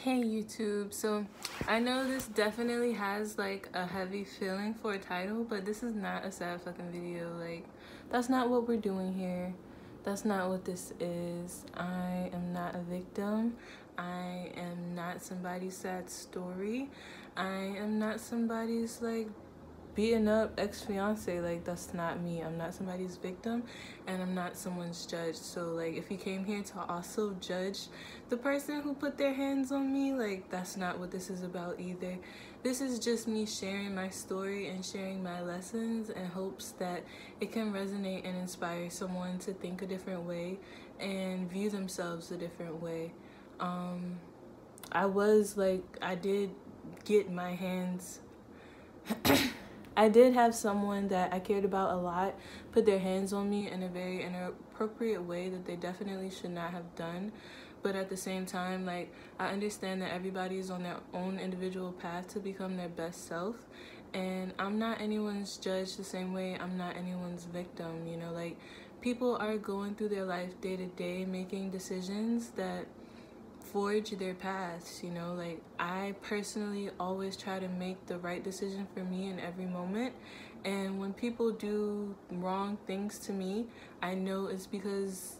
Hey YouTube, so I know this definitely has like a heavy feeling for a title, but this is not a sad fucking video. Like, that's not what we're doing here. That's not what this is. I am not a victim. I am not somebody's sad story. I am not somebody's like beaten up ex-fiance. Like, that's not me. I'm not somebody's victim, and I'm not someone's judge. So like, if you came here to also judge the person who put their hands on me, like, that's not what this is about either. This is just me sharing my story and sharing my lessons in hopes that it can resonate and inspire someone to think a different way and view themselves a different way. I did get my hands I did have someone that I cared about a lot put their hands on me in a very inappropriate way that they definitely should not have done. But at the same time, like, I understand that everybody is on their own individual path to become their best self. And I'm not anyone's judge the same way I'm not anyone's victim, you know? Like, people are going through their life day to day making decisions that forge their paths, you know? Like, I personally always try to make the right decision for me in every moment, and when people do wrong things to me, I know it's because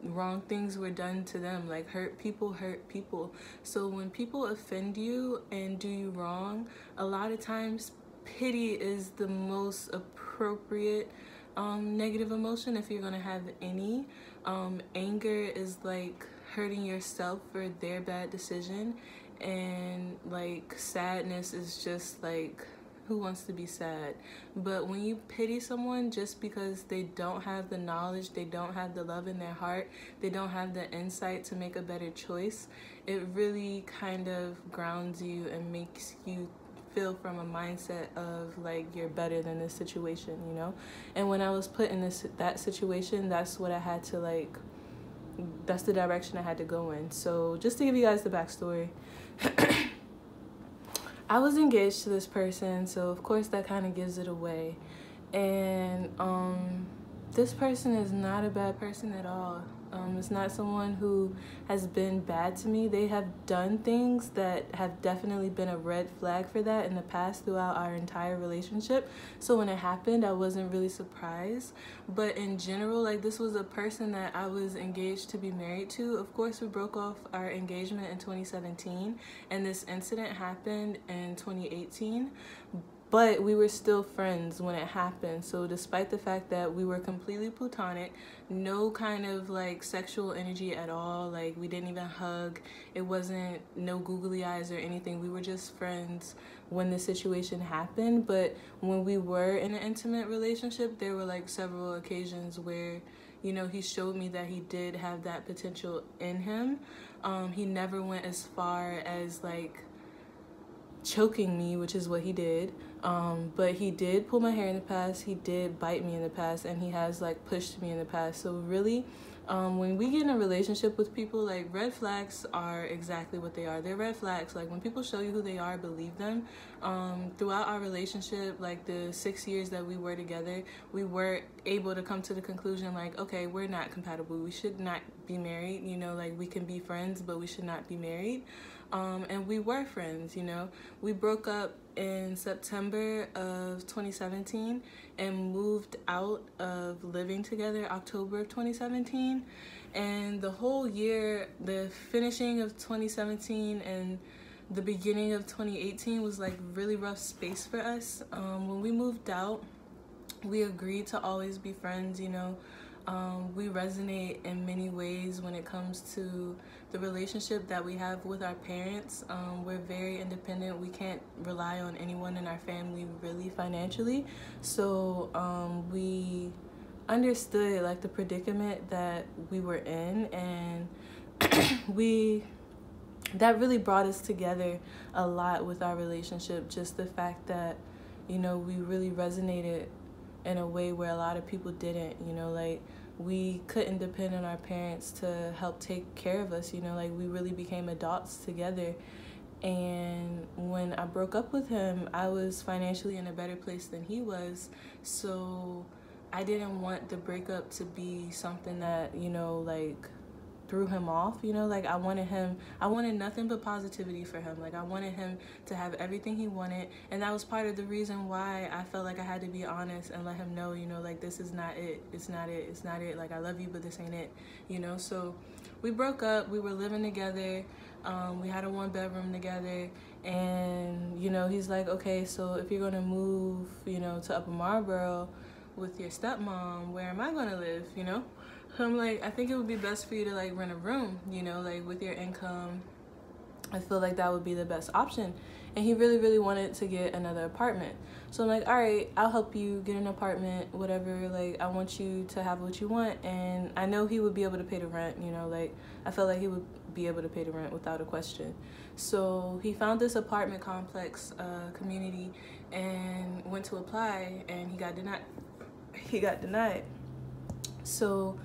wrong things were done to them. Like, hurt people. So when people offend you and do you wrong, a lot of times pity is the most appropriate negative emotion if you're gonna have any. Anger is like hurting yourself for their bad decision, and like sadness is just like, who wants to be sad? But when you pity someone just because they don't have the knowledge, they don't have the love in their heart, they don't have the insight to make a better choice, it really kind of grounds you and makes you feel from a mindset of like, you're better than this situation, you know? And when I was put in that situation, that's what I had to like, that's the direction I had to go in. So just to give you guys the backstory, I was engaged to this person, so of course that kind of gives it away. And this person is not a bad person at all. It's not someone who has been bad to me. They have done things that have definitely been a red flag for that in the past throughout our entire relationship. So when it happened, I wasn't really surprised. But in general, like, this was a person that I was engaged to be married to. Of course, we broke off our engagement in 2017, and this incident happened in 2018. But we were still friends when it happened. So despite the fact that we were completely platonic, no kind of like sexual energy at all, like we didn't even hug, it wasn't no googly eyes or anything, we were just friends when the situation happened. But when we were in an intimate relationship, there were like several occasions where, you know, he showed me that he did have that potential in him. He never went as far as like choking me, which is what he did, but he did pull my hair in the past, he did bite me in the past, and he has like pushed me in the past. So really, when we get in a relationship with people, like, red flags are exactly what they are. They're red flags. Like, when people show you who they are, believe them. Throughout our relationship, like the 6 years that we were together, we were able to come to the conclusion like, okay, we're not compatible, we should not be married, you know? Like, we can be friends, but we should not be married. And we were friends, you know? We broke up in September of 2017 and moved out of living together October of 2017. And the whole year, the finishing of 2017 and the beginning of 2018 was like really rough space for us. When we moved out, we agreed to always be friends, you know? We resonate in many ways when it comes to the relationship that we have with our parents. We're very independent. We can't rely on anyone in our family really financially. So we understood like the predicament that we were in, and that really brought us together a lot with our relationship. Just the fact that, you know, we really resonated in a way where a lot of people didn't, you know? Like, we couldn't depend on our parents to help take care of us, you know? Like, we really became adults together. And when I broke up with him, I was financially in a better place than he was. So I didn't want the breakup to be something that, you know, like, threw him off, you know. Like I wanted nothing but positivity for him. Like I wanted him to have everything he wanted, and that was part of the reason why I felt like I had to be honest and let him know, you know, like this is not it. It's not it. It's not it. Like I love you, but this ain't it, you know. So we broke up. We were living together. We had a 1-bedroom together, and you know, he's like, okay, so if you're gonna move, you know, to Upper Marlboro with your stepmom, where am I gonna live, you know? So I'm like, I think it would be best for you to like rent a room, you know, like with your income. I feel like that would be the best option. And he really, really wanted to get another apartment. So I'm like, all right, I'll help you get an apartment, whatever. Like, I want you to have what you want. And I know he would be able to pay the rent, you know, like I felt like he would be able to pay the rent without a question. So he found this apartment complex community and went to apply, and he got denied. So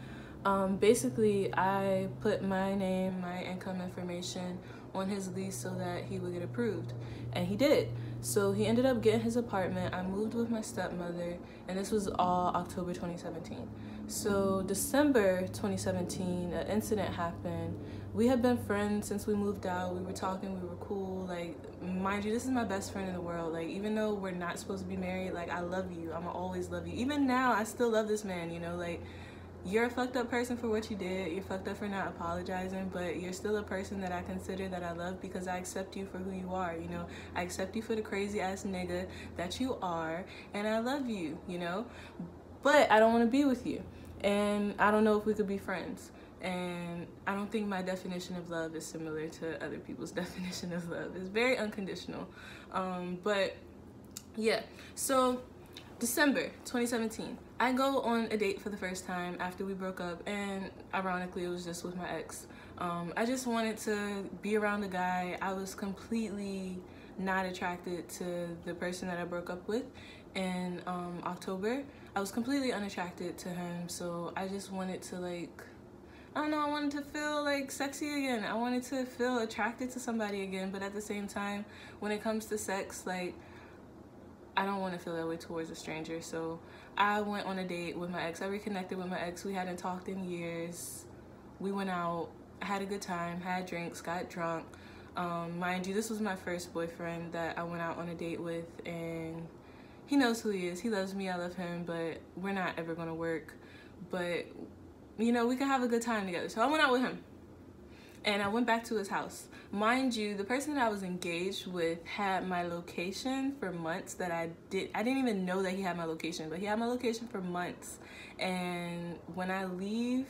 basically I put my name, my income information on his lease so that he would get approved, and he did. So he ended up getting his apartment. I moved with my stepmother, and this was all October 2017. So December 2017, an incident happened. We had been friends since we moved out. We were talking, we were cool. Like, mind you, this is my best friend in the world. Like, even though we're not supposed to be married, like, I love you. I'ma always love you. Even now, I still love this man, you know, like, you're a fucked up person for what you did. You're fucked up for not apologizing, but you're still a person that I consider that I love, because I accept you for who you are, you know. I accept you for the crazy ass nigga that you are, and I love you, you know. But I don't want to be with you, and I don't know if we could be friends. And I don't think my definition of love is similar to other people's definition of love. It's very unconditional. But yeah, so December 2017, I go on a date for the first time after we broke up, and ironically it was just with my ex. I just wanted to be around a guy. I was completely not attracted to the person that I broke up with in October. I was completely unattracted to him, so I just wanted to, like, I don't know, I wanted to feel like sexy again. I wanted to feel attracted to somebody again, but at the same time, when it comes to sex, like, I don't want to feel that way towards a stranger. So I went on a date with my ex. I reconnected with my ex. We hadn't talked in years. We went out, had a good time, had drinks, got drunk. Mind you, this was my first boyfriend that I went out on a date with, and he knows who he is. He loves me, I love him, but we're not ever gonna work. But, you know, we can have a good time together. So I went out with him, and I went back to his house. Mind you, the person that I was engaged with had my location for months. That I didn't even know that he had my location, but he had my location for months. And when I leave,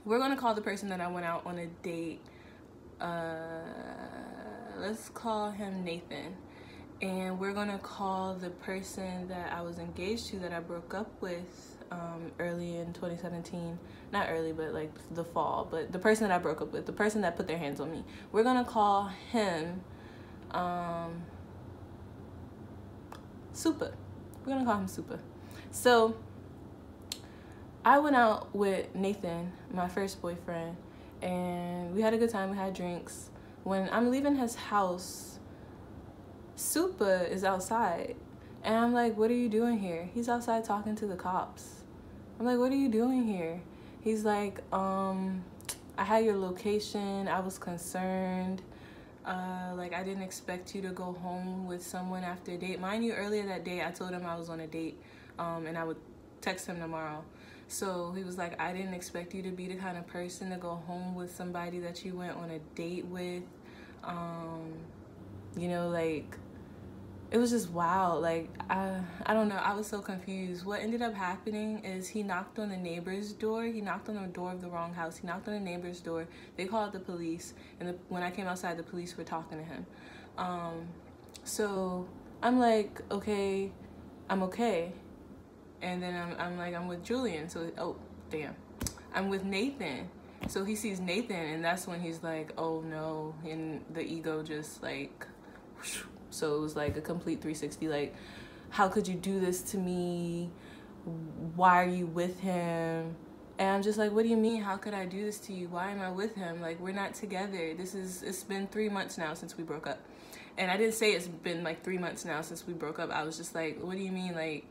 we're gonna call the person that I went out on a date, let's call him Nathan. And we're gonna call the person that I was engaged to, that I broke up with early in 2017, not early, but like the fall, but the person that I broke up with, the person that put their hands on me, we're gonna call him Super. We're gonna call him Super. So I went out with Nathan, my first boyfriend, and we had a good time. We had drinks. When I'm leaving his house, Super is outside, and I'm like, what are you doing here? He's outside talking to the cops. I'm like, what are you doing here? He's like, I had your location. I was concerned. Like, I didn't expect you to go home with someone after a date. Mind you, earlier that day, I told him I was on a date, and I would text him tomorrow. So he was like, I didn't expect you to be the kind of person to go home with somebody that you went on a date with. You know, like, it was just wild. Like, I don't know. I was so confused. What ended up happening is he knocked on the neighbor's door. He knocked on the door of the wrong house. He knocked on the neighbor's door. They called the police. And when I came outside, the police were talking to him. So I'm like, okay, I'm okay. And then I'm like, I'm with Julian. So, oh, damn. I'm with Nathan. So he sees Nathan, and that's when he's like, oh no. And the ego just like, whoosh. So it was like a complete 360, like, how could you do this to me? Why are you with him? And I'm just like, what do you mean? How could I do this to you? Why am I with him? Like, we're not together. It's been 3 months now since we broke up. And I didn't say it's been like 3 months now since we broke up. I was just like, what do you mean? Like,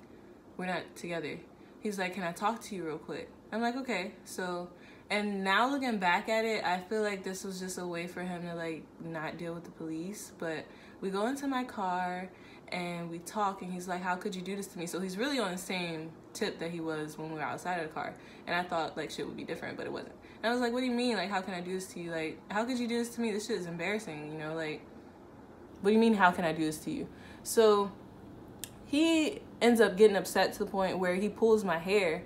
we're not together. He's like, can I talk to you real quick? I'm like, okay. So And now looking back at it, I feel like this was just a way for him to like not deal with the police. But we go into my car and we talk, and he's like, how could you do this to me? So he's really on the same tip that he was when we were outside of the car. And I thought like shit would be different, but it wasn't. And I was like, what do you mean? Like, how can I do this to you? Like, how could you do this to me? This shit is embarrassing, you know? Like, what do you mean, how can I do this to you? So he ends up getting upset to the point where he pulls my hair,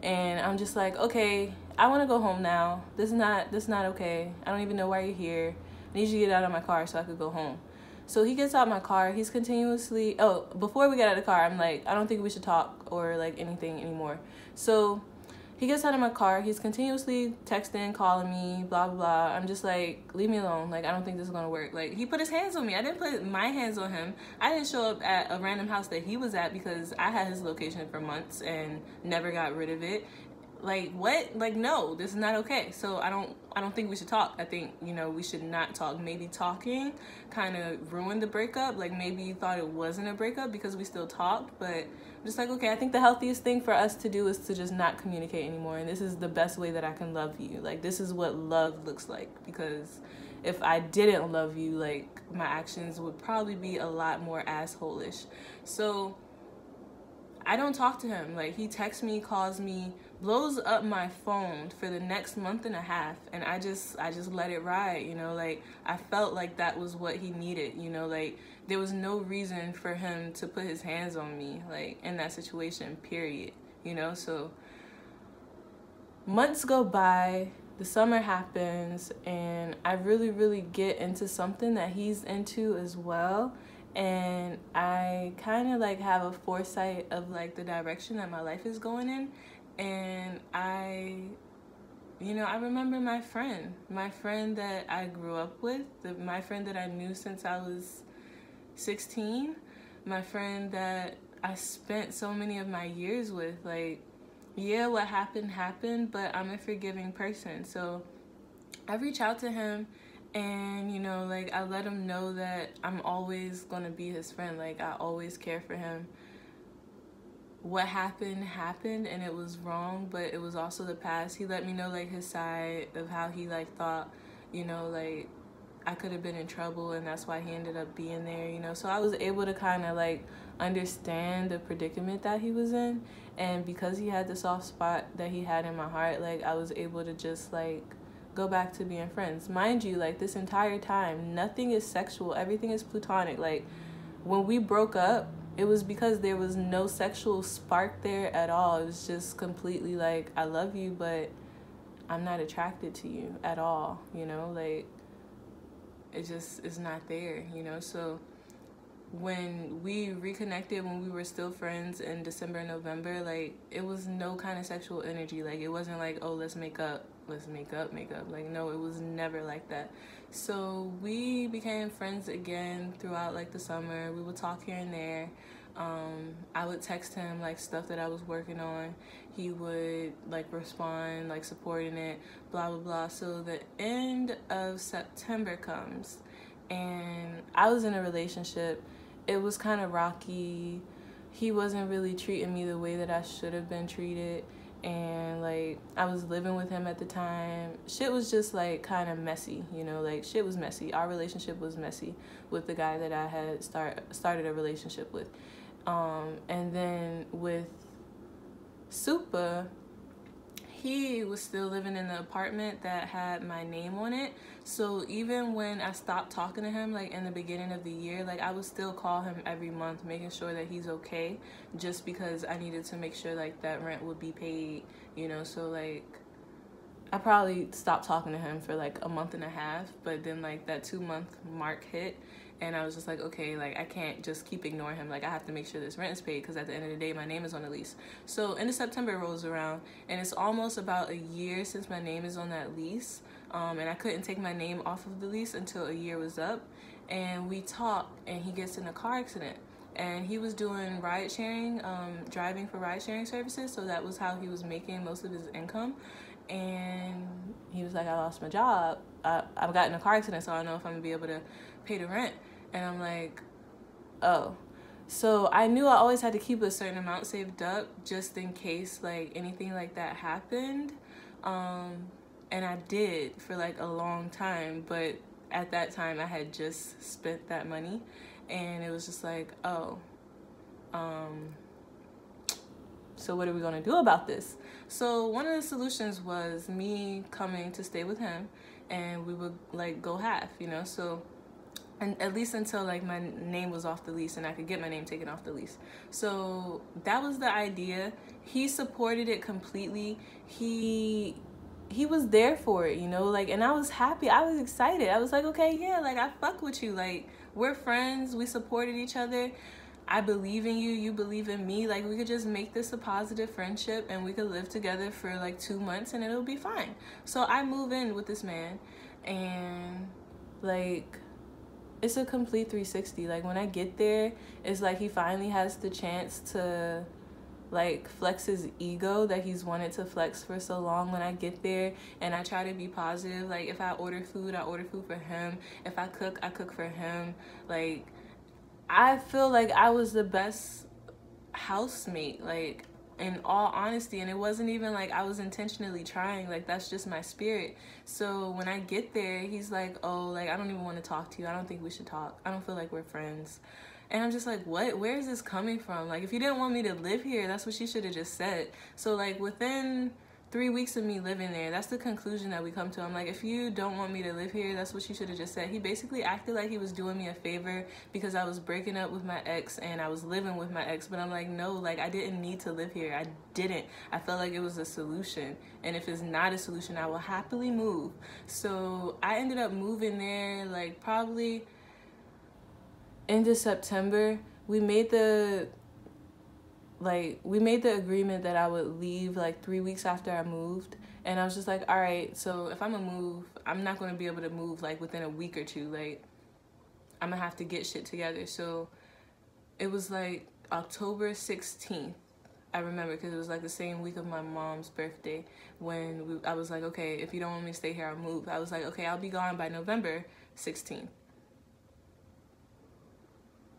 and I'm just like, okay, I want to go home now. This is not okay. I don't even know why you're here. I need you to get out of my car so I could go home. So he gets out of my car. He's continuously, before we get out of the car, I'm like, I don't think we should talk or like anything anymore. So he gets out of my car. He's continuously texting, calling me, blah, blah, blah. I'm just like, leave me alone. Like, I don't think this is going to work. Like, he put his hands on me. I didn't put my hands on him. I didn't show up at a random house that he was at because I had his location for months and never got rid of it. Like, what? Like, no, this is not okay. So I don't think we should talk. I think, you know, we should not talk. Maybe talking kind of ruined the breakup. Like, maybe you thought it wasn't a breakup because we still talked. But I'm just like, okay, I think the healthiest thing for us to do is to just not communicate anymore. And this is the best way that I can love you. Like, this is what love looks like. Because if I didn't love you, like, my actions would probably be a lot more asshole-ish. So I don't talk to him. Like, he texts me, calls me, blows up my phone for the next month and a half, and I just let it ride, you know. Like, I felt like that was what he needed, you know. Like, there was no reason for him to put his hands on me, like, in that situation, period, you know. So months go by, the summer happens, and I really get into something that he's into as well. And I kind of like have a foresight of like the direction that my life is going in. And I remember my friend that I grew up with, my friend that I knew since I was 16, my friend that I spent so many of my years with. Like, yeah, what happened, but I'm a forgiving person. So I reach out to him, and, you know, like, I let him know that I'm always gonna be his friend. Like, I always care for him. What happened, and it was wrong, but it was also the past. He let me know, like, his side of how he, like, thought, you know, like, I could have been in trouble, and that's why he ended up being there, you know. So I was able to kind of, like, understand the predicament that he was in. And because he had the soft spot that he had in my heart, like, I was able to just, like, go back to being friends. Mind you, like, this entire time, nothing is sexual. Everything is platonic. Like, when we broke up, it was because there was no sexual spark there at all. It was just completely like, I love you, but I'm not attracted to you at all, you know? Like, it just is not there, you know? So when we reconnected, when we were still friends in December and November, like, it was no kind of sexual energy. Like, it wasn't like, oh, let's make up. Like, no, it was never like that. So we became friends again throughout, like, the summer. We would talk here and there. I would text him, like, stuff that I was working on. He would, like, respond, like, supporting it, blah, blah, blah. So the end of September comes, and I was in a relationship. It was kind of rocky. He wasn't really treating me the way that I should have been treated. And, like, I was living with him at the time. Shit was just, like, kind of messy, you know? Like, shit was messy. Our relationship was messy with the guy that I had started a relationship with. And then with Supa, he was still living in the apartment that had my name on it. So even when I stopped talking to him, like, in the beginning of the year, like, I would still call him every month, making sure that he's okay, just because I needed to make sure, like, that rent would be paid, you know. So, like, I probably stopped talking to him for, like, a month and a half, but then, like, that 2-month mark hit, and I was just like, okay, like, I can't just keep ignoring him. Like, I have to make sure this rent is paid, because at the end of the day, my name is on the lease. So end of September rolls around, and it's almost about a year since my name is on that lease. And I couldn't take my name off of the lease until a year was up. And we talked, and he gets in a car accident. And he was doing ride sharing, driving for ride sharing services. So that was how he was making most of his income. And he was like, I lost my job. I've gotten in a car accident, so I don't know if I'm gonna be able to pay the rent. And I'm like, oh. So I knew I always had to keep a certain amount saved up just in case, like, anything like that happened. And I did for like a long time, but at that time I had just spent that money, and it was just like, oh, so what are we gonna do about this? So one of the solutions was me coming to stay with him, and we would like go half, you know, so, and at least until like my name was off the lease and I could get my name taken off the lease. So that was the idea. He supported it completely. He was there for it, you know, like, and I was happy. I was excited. I was like, okay, yeah, like, I fuck with you. Like, we're friends. We supported each other. I believe in you. You believe in me. Like, we could just make this a positive friendship, and we could live together for like 2 months, and it'll be fine. So I move in with this man, and like, it's a complete 360. Like, when I get there, it's like he finally has the chance to like flex his ego that he's wanted to flex for so long. When I get there and I try to be positive, like, if I order food, I order food for him. If I cook, I cook for him. Like, I feel like I was the best housemate, like, in all honesty. And it wasn't even like I was intentionally trying. Like, that's just my spirit. So when I get there, he's like, oh, like, I don't even want to talk to you. I don't think we should talk. I don't feel like we're friends. And I'm just like, what? Where is this coming from? Like, if you didn't want me to live here, that's what you should have just said. So, like, within 3 weeks of me living there, that's the conclusion that we come to. I'm like, if you don't want me to live here, that's what you should have just said. He basically acted like he was doing me a favor because I was breaking up with my ex and I was living with my ex. But I'm like, no, like, I didn't need to live here. I didn't. I felt like it was a solution. And if it's not a solution, I will happily move. So I ended up moving there, like, probably end of September. We made the agreement that I would leave like 3 weeks after I moved. And I was just like, all right, so if I'm gonna move, I'm not gonna be able to move like within a week or two. Like, I'm gonna have to get shit together. So it was like October 16th. I remember, because it was like the same week of my mom's birthday, when I was like, okay, if you don't want me to stay here, I'll move. I was like, okay, I'll be gone by November 16th.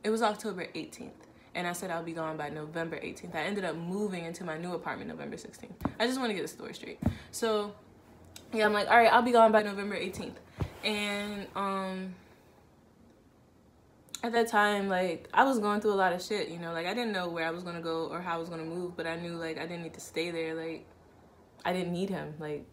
It was October 18th. And I said I'll be gone by November 18th. I ended up moving into my new apartment November 16th. I just want to get the story straight. So, yeah, I'm like, all right, I'll be gone by November 18th. And at that time, like, I was going through a lot of shit, you know. Like, I didn't know where I was going to go or how I was going to move. But I knew, like, I didn't need to stay there. Like, I didn't need him. Like,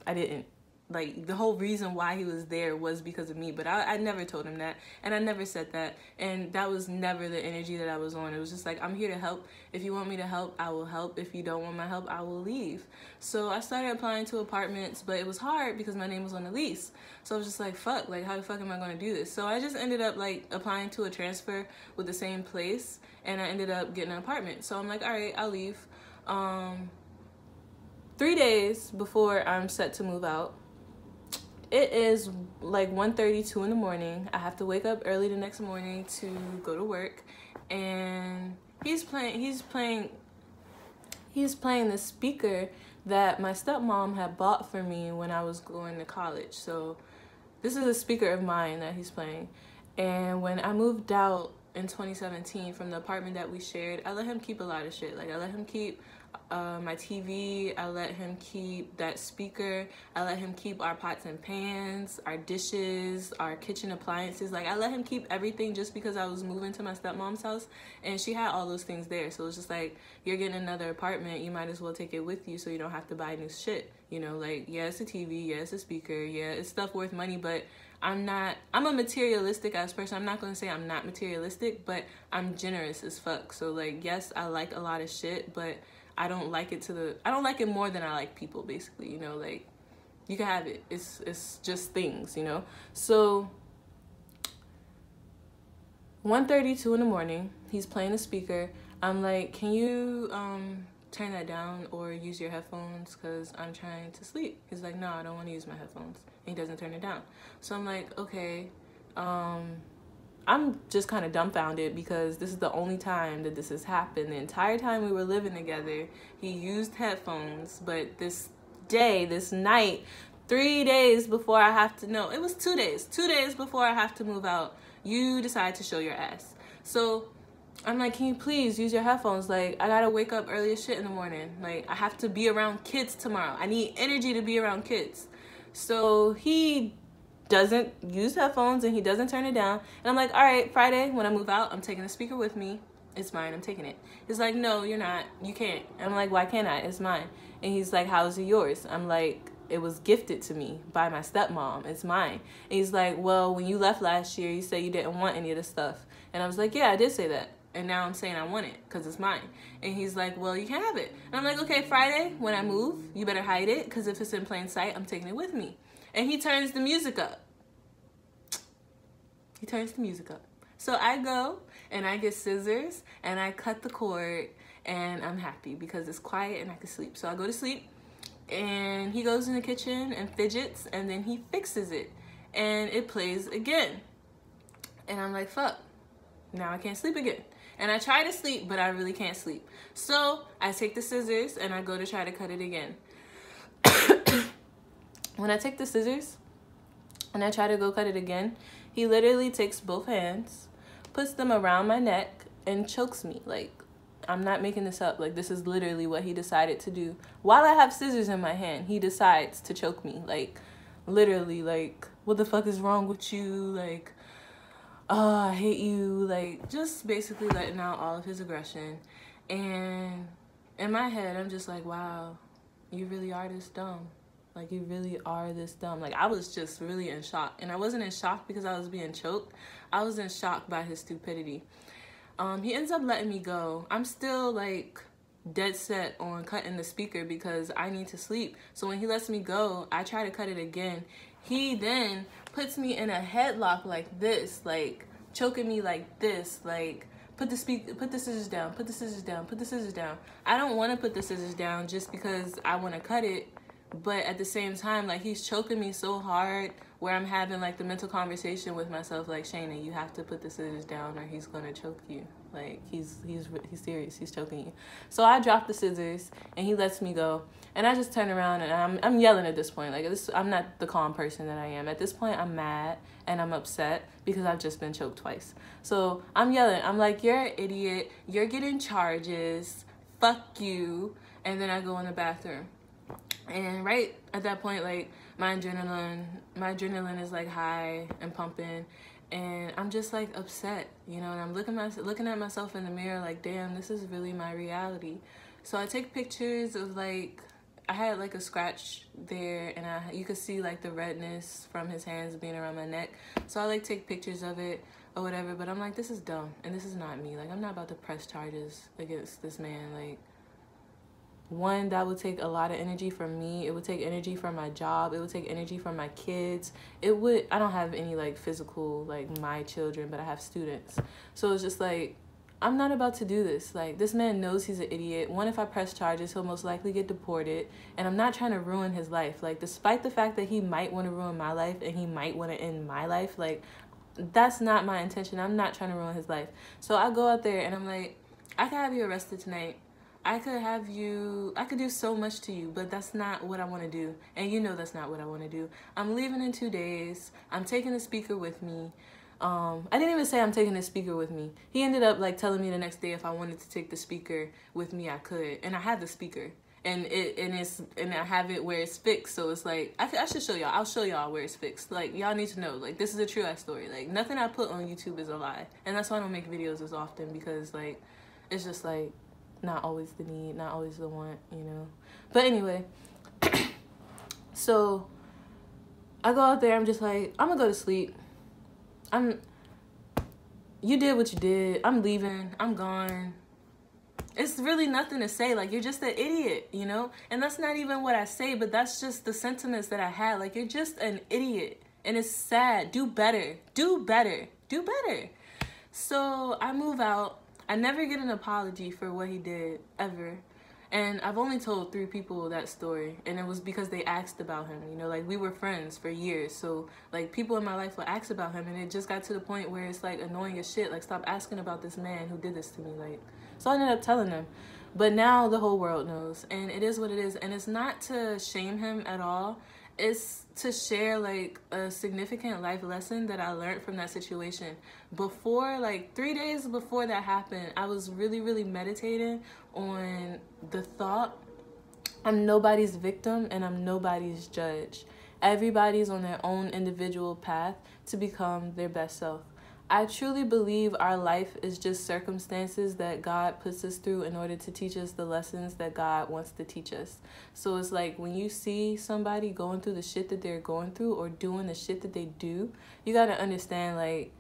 I didn't. Like, the whole reason why he was there was because of me. But I never told him that. And I never said that. And that was never the energy that I was on. It was just like, I'm here to help. If you want me to help, I will help. If you don't want my help, I will leave. So I started applying to apartments. But it was hard because my name was on the lease. So I was just like, fuck. Like, how the fuck am I going to do this? So I just ended up, like, applying to a transfer with the same place. And I ended up getting an apartment. So I'm like, all right, I'll leave. 3 days before I'm set to move out, it is like 1:32 in the morning. I have to wake up early the next morning to go to work, and he's playing the speaker that my stepmom had bought for me when I was going to college. So this is a speaker of mine that he's playing. And when I moved out in 2017 from the apartment that we shared, I let him keep a lot of shit. Like, I let him keep my TV, I let him keep that speaker, I let him keep our pots and pans, our dishes, our kitchen appliances. Like, I let him keep everything just because I was moving to my stepmom's house, and she had all those things there. So it's just like, you're getting another apartment, you might as well take it with you so you don't have to buy new shit. You know, like, yeah, it's a TV, yeah, it's a speaker, yeah, it's stuff worth money, but I'm a materialistic ass person. I'm not going to say I'm not materialistic, but I'm generous as fuck. So, like, yes, I like a lot of shit, but I don't like it more than I like people, basically, you know. Like, you can have it. It's just things, you know. So 1:32 in the morning, he's playing the speaker. I'm like, can you turn that down or use your headphones, because I'm trying to sleep. He's like, no, I don't want to use my headphones. And he doesn't turn it down. So I'm like, okay. I'm just kind of dumbfounded, because this is the only time that this has happened. The entire time we were living together, he used headphones. But this night, 3 days before I have to, no, it was 2 days. 2 days before I have to move out, you decide to show your ass. So I'm like, can you please use your headphones? Like, I gotta wake up early as shit in the morning. Like, I have to be around kids tomorrow. I need energy to be around kids. So he doesn't use headphones and he doesn't turn it down. And I'm like, all right, Friday, when I move out, I'm taking the speaker with me. It's mine, I'm taking it. He's like, no, you're not. You can't. And I'm like, why can't I? It's mine. And he's like, how is it yours? I'm like, it was gifted to me by my stepmom. It's mine. And he's like, well, when you left last year, you said you didn't want any of the stuff. And I was like, yeah, I did say that. And now I'm saying I want it because it's mine. And he's like, well, you can have it. And I'm like, okay, Friday, when I move, you better hide it because if it's in plain sight, I'm taking it with me. And he turns the music up. He turns the music up. So I go and I get scissors and I cut the cord and I'm happy because it's quiet and I can sleep. So I go to sleep and he goes in the kitchen and fidgets and then he fixes it and it plays again. And I'm like, fuck, now I can't sleep again. And I try to sleep, but I really can't sleep. So I take the scissors and I go to try to cut it again. When I take the scissors and I try to go cut it again, he literally takes both hands, puts them around my neck, and chokes me. Like, I'm not making this up. Like, this is literally what he decided to do. While I have scissors in my hand, he decides to choke me. Like, literally, like, what the fuck is wrong with you? Like, oh, I hate you. Like, just basically letting out all of his aggression. And in my head, I'm just like, wow, you really are this dumb. Like, you really are this dumb. Like, I was just really in shock. And I wasn't in shock because I was being choked. I was in shock by his stupidity. He ends up letting me go. I'm still, like, dead set on cutting the speaker because I need to sleep. So when he lets me go, I try to cut it again. He then puts me in a headlock like this, like, choking me like this, like, put the scissors down, put the scissors down, put the scissors down. I don't want to put the scissors down just because I want to cut it. But at the same time, like, he's choking me so hard where I'm having, like, the mental conversation with myself, like, Shayna, you have to put the scissors down or he's going to choke you. Like, he's serious. He's choking you. So I drop the scissors and he lets me go. And I just turn around and I'm yelling at this point. Like, I'm not the calm person that I am. At this point, I'm mad and I'm upset because I've just been choked twice. So I'm yelling. I'm like, you're an idiot. You're getting charges. Fuck you. And then I go in the bathroom. And right at that point, like, my adrenaline is, like, high and pumping. And I'm just, like, upset, you know, and I'm looking at myself in the mirror like, damn, this is really my reality. So I take pictures of, like, I had, like, a scratch there, and you could see, like, the redness from his hands being around my neck. So I, like, take pictures of it or whatever, but I'm like, this is dumb, and this is not me. Like, I'm not about to press charges against this man. Like, one, that would take a lot of energy from me. It would take energy from my job. It would take energy from my kids. I don't have any, like, physical, like, my children, but I have students. So it's just like, I'm not about to do this. Like, this man knows he's an idiot. One, if I press charges, he'll most likely get deported. And I'm not trying to ruin his life. Like, despite the fact that he might want to ruin my life and he might want to end my life, like, that's not my intention. I'm not trying to ruin his life. So I go out there and I'm like, I can have you arrested tonight. I could do so much to you, but that's not what I want to do. And you know that's not what I want to do. I'm leaving in 2 days. I'm taking the speaker with me. I didn't even say I'm taking the speaker with me. He ended up, like, telling me the next day if I wanted to take the speaker with me, I could. And I have the speaker. And I have it where it's fixed. So it's like, I should show y'all. I'll show y'all where it's fixed. Like, y'all need to know, like, this is a true ass story. Like, nothing I put on YouTube is a lie. And that's why I don't make videos as often, because, like, it's just, like, not always the need, not always the want, you know. But anyway, so I go out there, I'm just like, I'm gonna go to sleep. You did what you did. I'm leaving. I'm gone. It's really nothing to say. Like, you're just an idiot, you know? And that's not even what I say, but that's just the sentiments that I had. Like, you're just an idiot. And it's sad. Do better. Do better. Do better. So I move out. I never get an apology for what he did, ever. And I've only told 3 people that story, and it was because they asked about him, you know, like, we were friends for years, so, like, people in my life would ask about him, and it just got to the point where it's, like, annoying as shit, like, stop asking about this man who did this to me, like, so I ended up telling them. But now the whole world knows, and it is what it is, and it's not to shame him at all. It's to share, like, a significant life lesson that I learned from that situation. Before, like, 3 days before that happened, I was really, really meditating on the thought, I'm nobody's victim and I'm nobody's judge. Everybody's on their own individual path to become their best self. I truly believe our life is just circumstances that God puts us through in order to teach us the lessons that God wants to teach us. So it's like when you see somebody going through the shit that they're going through or doing the shit that they do, you got to understand, like,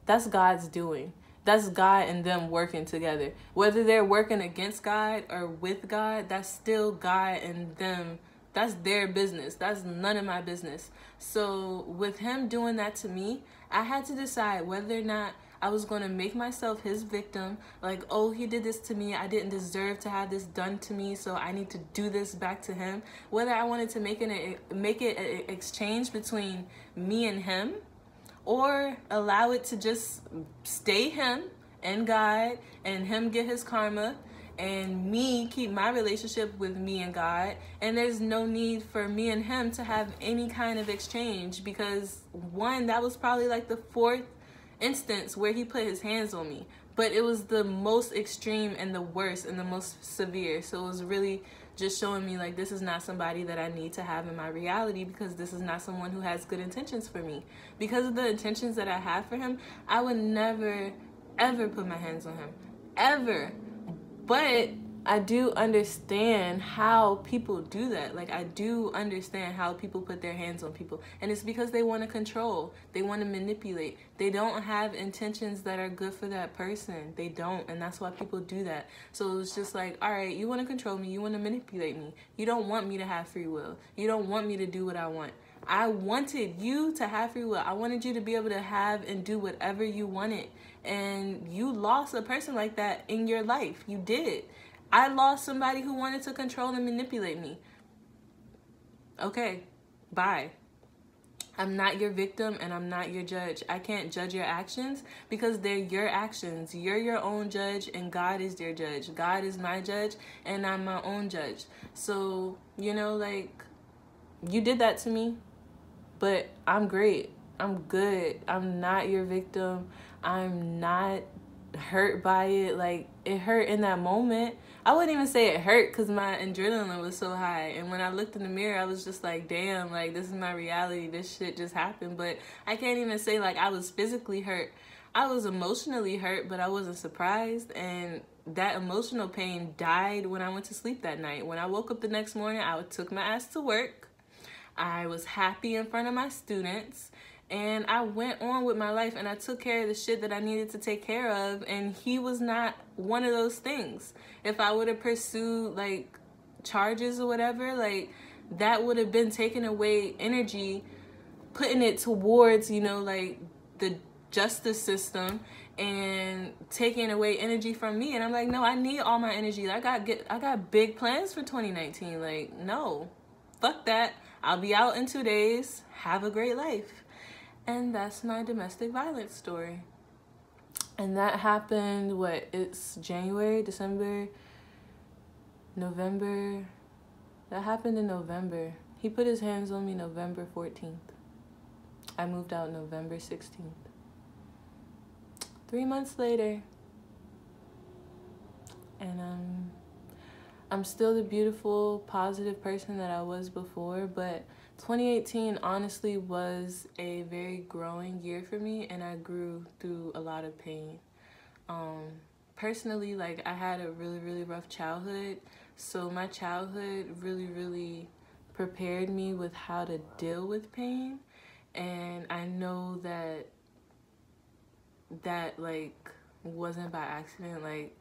that's God's doing. That's God and them working together. Whether they're working against God or with God, that's still God and them. That's their business. That's none of my business. So with him doing that to me, I had to decide whether or not I was going to make myself his victim. Like, oh, he did this to me. I didn't deserve to have this done to me, so I need to do this back to him. Whether I wanted to make it an exchange between me and him, or allow it to just stay him and God and him get his karma and me keep my relationship with me and God. And there's no need for me and him to have any kind of exchange, because one, that was probably like the fourth instance where he put his hands on me, but it was the most extreme and the worst and the most severe. So it was really just showing me, like, this is not somebody that I need to have in my reality, because this is not someone who has good intentions for me. Because of the intentions that I have for him, I would never ever put my hands on him, ever. But I do understand how people do that. Like, I do understand how people put their hands on people. And it's because they want to control. They want to manipulate. They don't have intentions that are good for that person. They don't. And that's why people do that. So it's just like, all right, you want to control me. You want to manipulate me. You don't want me to have free will. You don't want me to do what I want. I wanted you to have free will. I wanted you to be able to have and do whatever you wanted. And you lost a person like that in your life. You did. I lost somebody who wanted to control and manipulate me. Okay, bye. I'm not your victim and I'm not your judge. I can't judge your actions because they're your actions. You're your own judge and God is your judge. God is my judge and I'm my own judge. So, you know, like, you did that to me, but I'm great. I'm good. I'm not your victim. I'm not hurt by it. Like, it hurt in that moment. I wouldn't even say it hurt because my adrenaline was so high. And when I looked in the mirror, I was just like, damn, like, this is my reality. This shit just happened. But I can't even say, like, I was physically hurt. I was emotionally hurt, but I wasn't surprised. And that emotional pain died when I went to sleep that night. When I woke up the next morning, I took my ass to work. I was happy in front of my students. And I went on with my life and I took care of the shit that I needed to take care of. And he was not one of those things. If I would have pursued, like, charges or whatever, like, that would have been taking away energy, putting it towards, you know, like, the justice system and taking away energy from me. And I'm like, no, I need all my energy. I got big plans for 2019. Like, no, fuck that. I'll be out in 2 days. Have a great life. And that's my domestic violence story. And that happened, it's January, December, November. That happened in November. He put his hands on me November 14th. I moved out November 16th. 3 months later. And I'm still the beautiful, positive person that I was before, but 2018 honestly was a very growing year for me, and I grew through a lot of pain. Personally, like, I had a really, really rough childhood, so my childhood really, really prepared me with how to deal with pain, and I know that like, wasn't by accident. Like,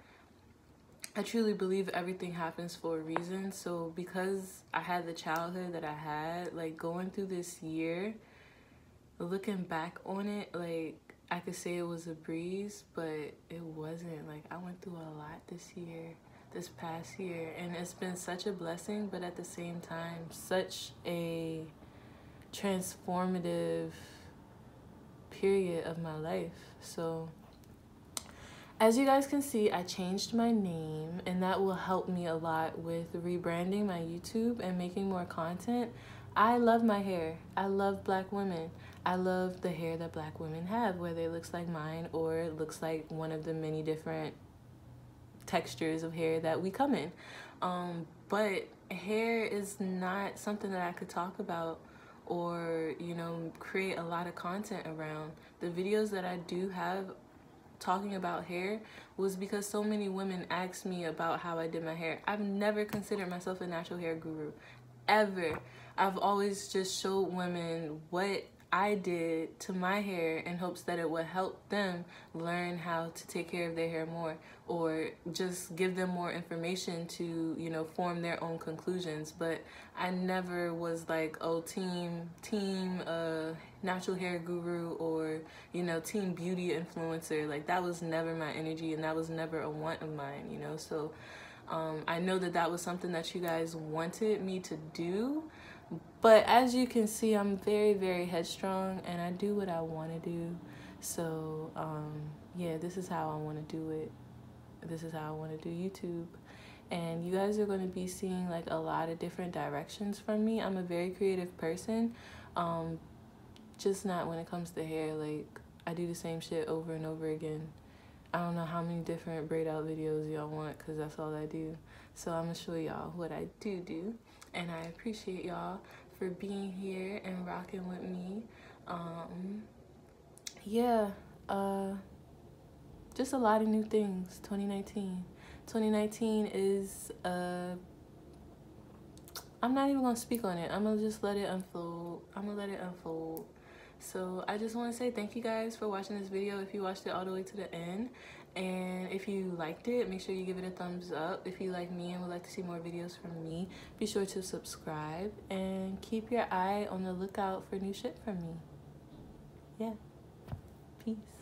I truly believe everything happens for a reason. So because I had the childhood that I had, like, going through this year, looking back on it, like, I could say it was a breeze, but it wasn't. Like, I went through a lot this past year, and it's been such a blessing, but at the same time, such a transformative period of my life. So as you guys can see, I changed my name, and that will help me a lot with rebranding my YouTube and making more content. I love my hair. I love Black women. I love the hair that Black women have, whether it looks like mine or it looks like one of the many different textures of hair that we come in. But hair is not something that I could talk about or, you know, create a lot of content around. The videos that I do have talking about hair was because so many women asked me about how I did my hair. I've never considered myself a natural hair guru, ever. I've always just showed women what I did to my hair in hopes that it would help them learn how to take care of their hair more, or just give them more information to, you know, form their own conclusions. But I never was like, oh, team natural hair guru, or, you know, team beauty influencer. Like, that was never my energy, and that was never a want of mine, you know. So I know that that was something that you guys wanted me to do, but as you can see, I'm very, very headstrong, and I do what I want to do. So yeah, this is how I want to do it. This is how I want to do YouTube. And you guys are going to be seeing like a lot of different directions from me. I'm a very creative person, just not when it comes to hair. Like, I do the same shit over and over again. I don't know how many different braid out videos y'all want, because that's all I do. So I'm going to show y'all what I do. And I appreciate y'all for being here and rocking with me. Yeah, just a lot of new things. 2019 is, I'm not even going to speak on it. I'm going to just let it unfold. So I just want to say thank you guys for watching this video, if you watched it all the way to the end. And if you liked it, make sure you give it a thumbs up. If you like me and would like to see more videos from me, be sure to subscribe and keep your eye on the lookout for new shit from me. Yeah. Peace.